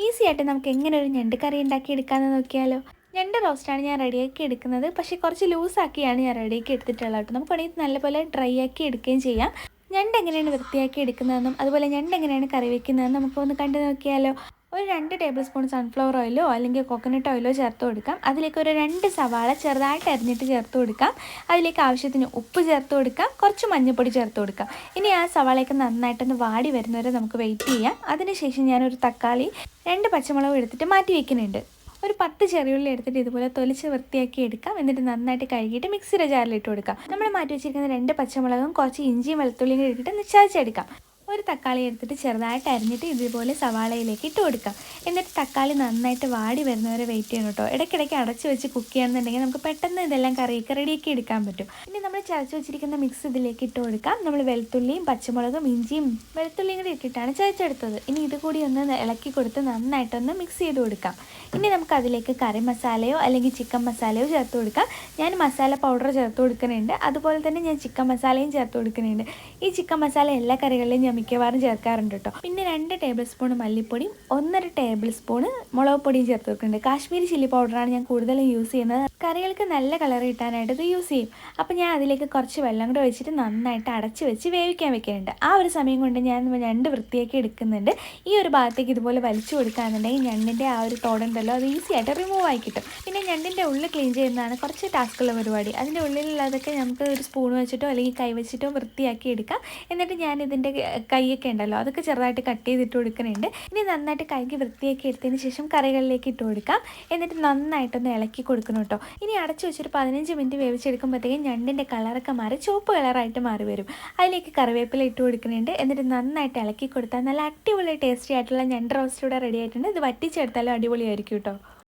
Easy ആയിട്ട് നമുക്ക് എങ്ങനെ ഒരു ഞണ്ട് കറി ഉണ്ടാക്കി എടുക്കാമെന്ന് നോക്കിയാലോ. ഞണ്ട് റോസ്റ്റാണ് ഞാൻ റെഡിയാക്കി എടുക്കുന്നത്. പക്ഷേ കുറച്ച് ലൂസാക്കിയാണ് ഞാൻ റെഡിയാക്കി എടുത്തിട്ടുള്ളത് കേട്ടോ. നമുക്ക് വേണമെങ്കിൽ നല്ലപോലെ ഡ്രൈ ആക്കി എടുക്കുകയും ചെയ്യാം. ഞണ്ട് എങ്ങനെയാണ് വൃത്തിയാക്കി എടുക്കുന്നതെന്നും അതുപോലെ ഞണ്ട് എങ്ങനെയാണ് കറി വയ്ക്കുന്നതെന്നും നമുക്കൊന്ന് കണ്ടു നോക്കിയാലോ. ഒരു 2 ടേബിൾ സ്പൂൺ സൺഫ്ലവർ ഓയിലോ അല്ലെങ്കിൽ കോക്കനട്ട് ഓയിലോ ചേർത്ത് കൊടുക്കാം. അതിലേക്ക് ഒരു 2 സവാള ചെറുതായിട്ട് അരിഞ്ഞിട്ട് ചേർത്ത് കൊടുക്കാം. അതിലേക്ക് ആവശ്യത്തിന് ഉപ്പ് ചേർത്ത് കൊടുക്കാം. കുറച്ച് മഞ്ഞൾപ്പൊടി ചേർത്ത് കൊടുക്കാം. ഇനി ആ സവാളയൊക്കെ നന്നായിട്ടൊന്ന് വാടി വരുന്നവരെ നമുക്ക് വെയിറ്റ് ചെയ്യാം. അതിനുശേഷം ഞാനൊരു തക്കാളി 2 പച്ചമുളകും എടുത്തിട്ട് മാറ്റി വയ്ക്കുന്നുണ്ട്. ഒരു 10 ചെറിയുള്ളി എടുത്തിട്ട് ഇതുപോലെ തൊലിച്ച് വൃത്തിയാക്കി എടുക്കാം. എന്നിട്ട് നന്നായിട്ട് കഴുകിയിട്ട് മിക്സിയുടെ ജാറിലിട്ട് കൊടുക്കാം. നമ്മൾ മാറ്റി വെച്ചിരിക്കുന്ന 2 പച്ചമുളകും കുറച്ച് ഇഞ്ചിയും വെളുത്തുള്ളിയും എടുത്തിട്ട് ചതച്ചെടുക്കാം. ഒരു തക്കാളി എടുത്തിട്ട് ചെറുതായിട്ട് അരിഞ്ഞിട്ട് ഇതുപോലെ സവാളയിലേക്ക് ഇട്ട് കൊടുക്കാം. എന്നിട്ട് തക്കാളി നന്നായിട്ട് വാടി വരുന്നവരെ വെയിറ്റ് ചെയ്യണം കേട്ടോ. ഇടയ്ക്കിടയ്ക്ക് അടച്ച് വെച്ച് കുക്ക് ചെയ്യുകയാണെന്നുണ്ടെങ്കിൽ നമുക്ക് പെട്ടെന്ന് ഇതെല്ലാം കറിയൊക്കെ റെഡിയാക്കി എടുക്കാൻ പറ്റും. ഇനി നമ്മൾ ചതച്ച് വെച്ചിരിക്കുന്ന മിക്സ് ഇതിലേക്ക് ഇട്ട് കൊടുക്കാം. നമ്മൾ വെളുത്തുള്ളിയും പച്ചമുളകും ഇഞ്ചിയും വെളുത്തുള്ളിയും കൂടി ഇട്ടിട്ടാണ് ചതച്ചെടുത്തത്. ഇനി ഇത് കൂടി ഒന്ന് ഇളക്കി കൊടുത്ത് നന്നായിട്ടൊന്ന് മിക്സ് ചെയ്ത് കൊടുക്കാം. ഇനി നമുക്ക് അതിലേക്ക് കറി മസാലയോ അല്ലെങ്കിൽ ചിക്കൻ മസാലയോ ചേർത്ത് കൊടുക്കാം. ഞാൻ മസാല പൗഡർ ചേർത്ത് കൊടുക്കുന്നുണ്ട്. അതുപോലെ തന്നെ ഞാൻ ചിക്കൻ മസാലയും ചേർത്ത് കൊടുക്കുന്നുണ്ട്. ഈ ചിക്കൻ മസാല എല്ലാ കറികളിലും ഞാൻ മിക്കവാറും ചേർക്കാറുണ്ട് കേട്ടോ. പിന്നെ 2 ടേബിൾ സ്പൂൺ മല്ലിപ്പൊടിയും 1.5 ടേബിൾ സ്പൂൺ മുളക് പൊടിയും ചേർത്ത് കൊടുക്കുന്നുണ്ട്. കാശ്മീരി ചില്ലി പൗഡറാണ് ഞാൻ കൂടുതലും യൂസ് ചെയ്യുന്നത്. കറികൾക്ക് നല്ല കളർ കിട്ടാനായിട്ട് ഇത് യൂസ് ചെയ്യും. അപ്പോൾ ഞാൻ അതിലേക്ക് കുറച്ച് വെള്ളം കൂടെ ഒഴിച്ചിട്ട് നന്നായിട്ട് അടച്ച് വെച്ച് വേവിക്കാൻ വെക്കുന്നുണ്ട്. ആ ഒരു സമയം കൊണ്ട് ഞാൻ ഞണ്ട് വൃത്തിയാക്കി എടുക്കുന്നുണ്ട്. ഈ ഒരു ഭാഗത്തേക്ക് ഇതുപോലെ വലിച്ചു കൊടുക്കുകയാണെന്നുണ്ടെങ്കിൽ ഞണ്ടിൻ്റെ ആ ഒരു തോടുണ്ടല്ലോ അത് ഈസി ആയിട്ട് റിമൂവ് ആയി കിട്ടും. പിന്നെ ഞണ്ടിൻ്റെ ഉള്ളിൽ ക്ലീൻ ചെയ്യുന്നതാണ് കുറച്ച് ടാസ്ക്കുള്ള പരിപാടി. അതിൻ്റെ ഉള്ളിലുള്ളതൊക്കെ നമുക്ക് ഒരു സ്പൂൺ വെച്ചിട്ടോ അല്ലെങ്കിൽ കൈ വെച്ചിട്ടോ വൃത്തിയാക്കി എടുക്കാം. എന്നിട്ട് ഞാൻ ഇതിൻ്റെ കൈയൊക്കെ ഉണ്ടല്ലോ അതൊക്കെ ചെറുതായിട്ട് കട്ട് ചെയ്തിട്ട് കൊടുക്കുന്നുണ്ട്. ഇനി നന്നായിട്ട് കൈക്ക് വൃത്തിയാക്കി എടുത്തതിന് ശേഷം കറികളിലേക്ക് ഇട്ട് കൊടുക്കാം. എന്നിട്ട് നന്നായിട്ടൊന്ന് ഇളക്കി കൊടുക്കണം കേട്ടോ. ഇനി അടച്ചു വെച്ചൊരു 15 മിനിറ്റ് വേവിച്ചെടുക്കുമ്പോഴത്തേക്കും ഞണ്ടിൻ്റെ കളറൊക്കെ മാറി ചുവപ്പ് കളറായിട്ട് മാറി വരും. അതിലേക്ക് കറിവേപ്പില ഇട്ട് കൊടുക്കുന്നുണ്ട്. എന്നിട്ട് നന്നായിട്ട് ഇളക്കി കൊടുത്താൽ നല്ല അടിപൊളി ടേസ്റ്റി ആയിട്ടുള്ള ഞണ്ട് റോസ്റ്റ് ഇവിടെ റെഡി ആയിട്ടുണ്ട്. ഇത് വറ്റിച്ചെടുത്താലും അടിപൊളിയായിരിക്കും കേട്ടോ.